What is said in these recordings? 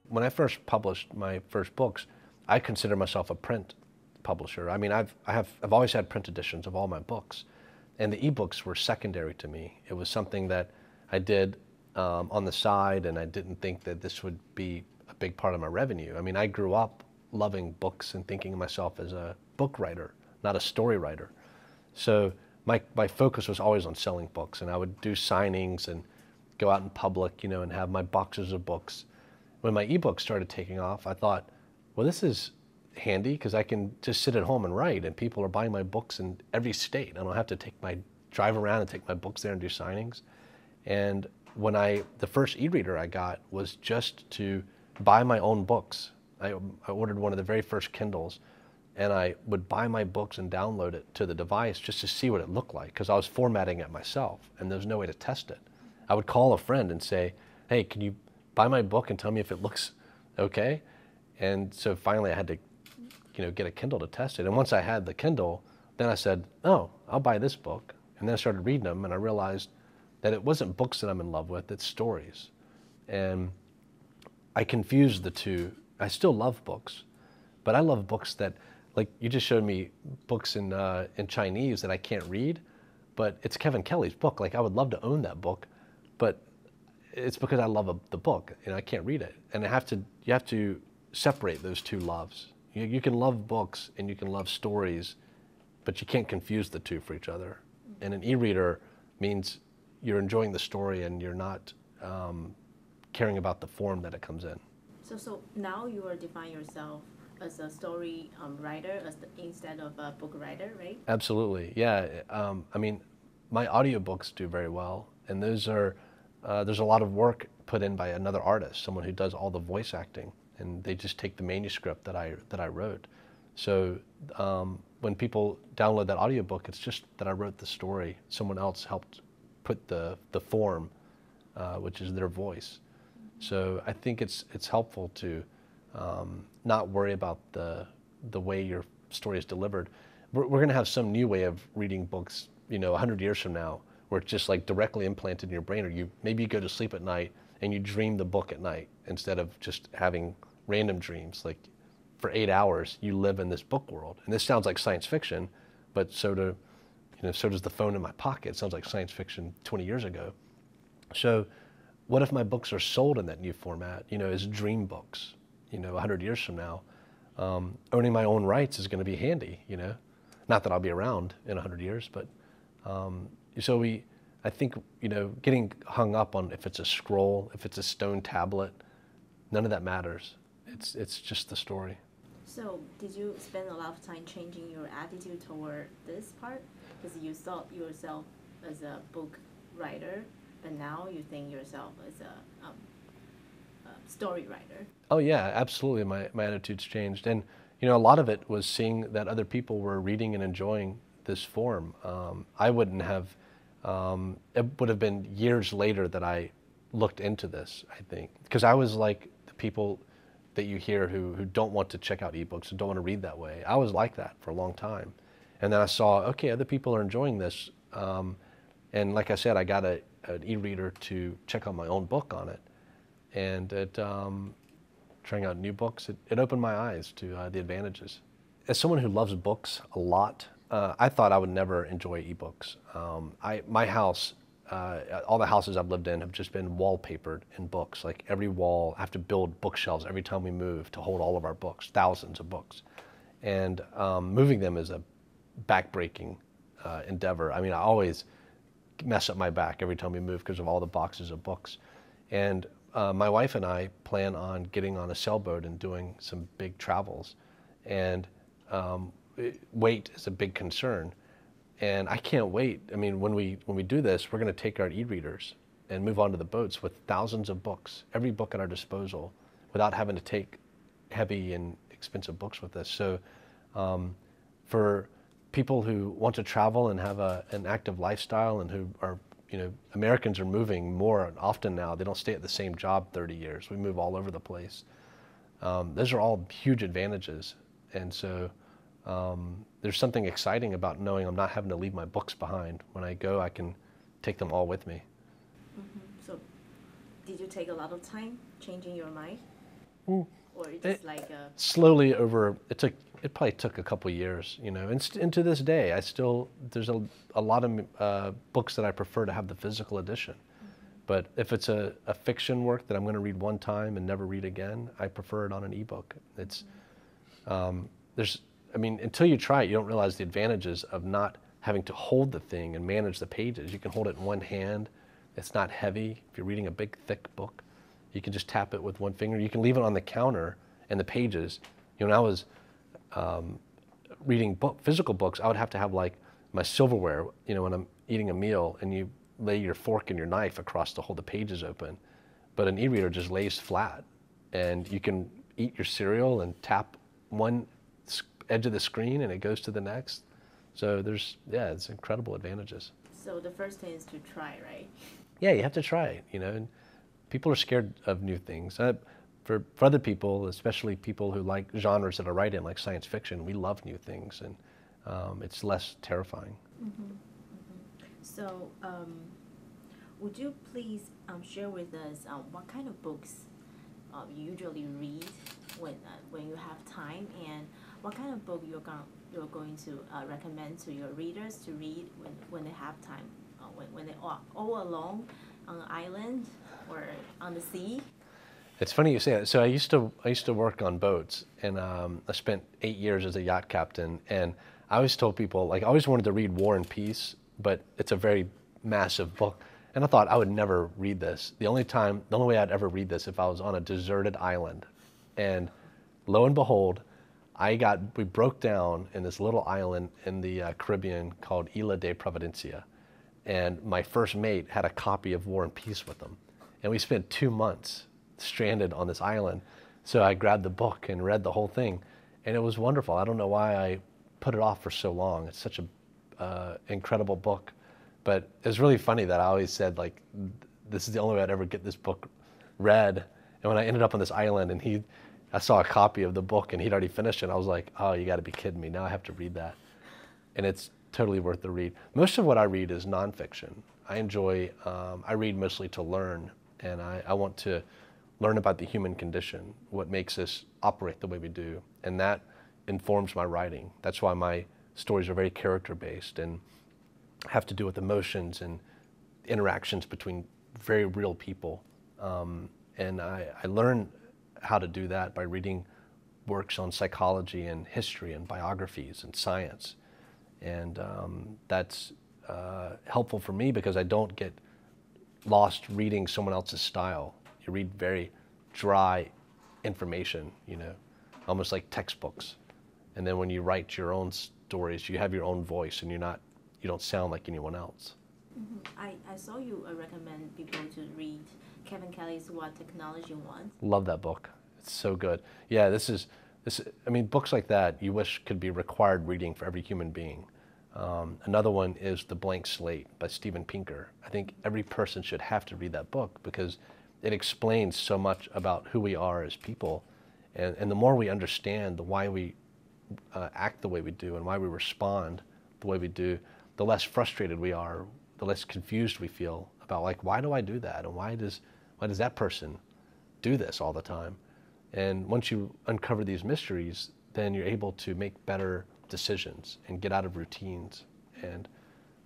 when I first published my first books, I consider myself a print publisher. I mean, I've always had print editions of all my books, and the ebooks were secondary to me. It was something that I did on the side, and I didn't think that this would be a big part of my revenue. I mean, I grew up loving books and thinking of myself as a book writer, not a story writer. So my focus was always on selling books, and I would do signings and go out in public, you know, and have my boxes of books. When my ebooks started taking off, I thought, well, this is handy because I can just sit at home and write, and people are buying my books in every state. I don't have to drive around and take my books there and do signings. And when the first e-reader I got was just to buy my own books. I ordered one of the very first Kindles, and I would buy my books and download it to the device just to see what it looked like, because I was formatting it myself, and there was no way to test it. I would call a friend and say, hey, can you buy my book and tell me if it looks okay? And so finally I had to, you know, get a Kindle to test it. And once I had the Kindle, then I said, oh, I'll buy this book. And then I started reading them, and I realized that it wasn't books that I'm in love with, it's stories. And I confused the two. I still love books, but I love books that, like you just showed me books in Chinese that I can't read, but it's Kevin Kelly's book. Like, I would love to own that book, but it's because I love the book and I can't read it. And you have to separate those two loves. You can love books and you can love stories, but you can't confuse the two for each other. And an e-reader means you're enjoying the story and you're not caring about the form that it comes in. So now you are defining yourself as a story writer instead of a book writer, right? Absolutely, yeah. I mean, my audiobooks do very well, and those are there's a lot of work put in by another artist, someone who does all the voice acting, and they just take the manuscript that I wrote. So when people download that audiobook, it's just that I wrote the story. Someone else helped put the form, which is their voice. So I think it's helpful to not worry about the way your story is delivered. We're going to have some new way of reading books, you know, 100 years from now, where it's just like directly implanted in your brain, or maybe you go to sleep at night and you dream the book at night instead of just having random dreams. Like, for 8 hours you live in this book world. And this sounds like science fiction, but so does the phone in my pocket. It sounds like science fiction 20 years ago. So what if my books are sold in that new format, you know, as dream books, you know, 100 years from now? Owning my own rights is going to be handy, you know. Not that I'll be around in 100 years, but so I think, you know, getting hung up on if it's a scroll, if it's a stone tablet, none of that matters. It's just the story. So did you spend a lot of time changing your attitude toward this part? Because you thought yourself as a book writer, but now you think yourself as a story writer. Oh yeah, absolutely. My attitude's changed, and you know, a lot of it was seeing that other people were reading and enjoying this form. I wouldn't have. It would have been years later that I looked into this, I think, because I was like the people that you hear who don't want to check out ebooks and don't want to read that way. I was like that for a long time, and then I saw, okay, other people are enjoying this, and like I said, I got an e-reader to check out my own book on it, and trying out new books, it opened my eyes to the advantages. As someone who loves books a lot, I thought I would never enjoy ebooks. My house, all the houses I've lived in have just been wallpapered in books. Like, every wall, I have to build bookshelves every time we move to hold all of our books, thousands of books. And moving them is a back-breaking endeavor. I mean, I always mess up my back every time we move because of all the boxes of books. And my wife and I plan on getting on a sailboat and doing some big travels. And weight is a big concern. And I can't wait. I mean, when we do this, we're going to take our e-readers and move on to the boats with thousands of books, every book at our disposal, without having to take heavy and expensive books with us. So for people who want to travel and have an active lifestyle, and who are, you know, Americans are moving more often now. They don't stay at the same job 30 years. We move all over the place. Those are all huge advantages. And so there's something exciting about knowing I'm not having to leave my books behind. When I go, I can take them all with me. Mm-hmm. So did you take a lot of time changing your mind? or just like a... Slowly over, it probably took a couple years, you know, and to this day, there's a lot of books that I prefer to have the physical edition. But if it's a fiction work that I'm going to read one time and never read again, I prefer it on an ebook. Until you try it, you don't realize the advantages of not having to hold the thing and manage the pages. You can hold it in one hand. It's not heavy. If you're reading a big, thick book, you can just tap it with one finger. You can leave it on the counter and the pages. You know, when I was reading physical books, I would have to have like my silverware, you know, when I'm eating a meal and you lay your fork and your knife across to hold the pages open. But an e-reader just lays flat and you can eat your cereal and tap one edge of the screen and it goes to the next. So it's incredible advantages. So the first thing is to try, right? Yeah, you have to try it, you know. And people are scared of new things. For other people, especially people who like genres that I write in, like science fiction, we love new things and it's less terrifying. So, would you please share with us what kind of books you usually read when you have time, and what kind of book you're going to recommend to your readers to read when they have time, when they are all alone on an island or on the sea? It's funny you say that. So I used to work on boats, and I spent 8 years as a yacht captain, and I always told people, like, I always wanted to read War and Peace, but it's a very massive book. And I thought I would never read this. The only way I'd ever read this if I was on a deserted island. And lo and behold, we broke down in this little island in the Caribbean called Isla de Providencia. And my first mate had a copy of War and Peace with him. And we spent 2 months stranded on this island. So I grabbed the book and read the whole thing. And it was wonderful. I don't know why I put it off for so long. It's such a incredible book. But it's really funny that I always said, like, this is the only way I'd ever get this book read. And when I ended up on this island and I saw a copy of the book and he'd already finished it, I was like, oh, you got to be kidding me. Now I have to read that. And it's totally worth the read. Most of what I read is nonfiction. I read mostly to learn, and I want to learn about the human condition, what makes us operate the way we do. And that informs my writing. That's why my stories are very character-based and have to do with emotions and interactions between very real people. And I learn how to do that by reading works on psychology and history and biographies and science. And that's helpful for me because I don't get lost reading someone else's style. You read very dry information, you know, almost like textbooks. And then when you write your own stories, you have your own voice and you don't sound like anyone else. I saw you recommend people to read Kevin Kelly's What Technology Wants. Love that book. It's so good. Yeah, books like that you wish could be required reading for every human being. Another one is The Blank Slate by Steven Pinker. I think every person should have to read that book because it explains so much about who we are as people. And the more we understand why we act the way we do and why we respond the way we do, the less frustrated we are, the less confused we feel about, like, why do I do that? And why does that person do this all the time? And once you uncover these mysteries, then you're able to make better decisions and get out of routines. And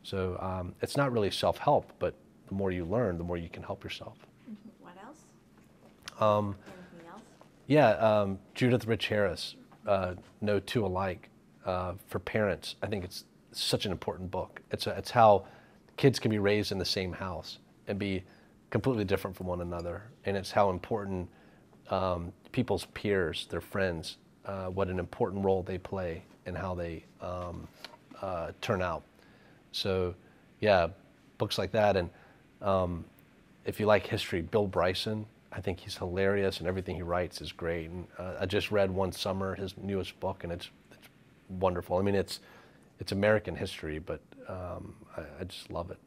so it's not really self-help, but the more you learn, the more you can help yourself. What else? Anything else? Yeah, Judith Rich Harris, No Two Alike, for parents. I think it's such an important book. It's how kids can be raised in the same house and be completely different from one another. And it's how important people's peers, their friends, what an important role they play in how they turn out. So yeah, books like that. And if you like history, Bill Bryson, I think he's hilarious and everything he writes is great. And I just read One Summer, his newest book, and it's wonderful. I mean, it's American history, but I just love it.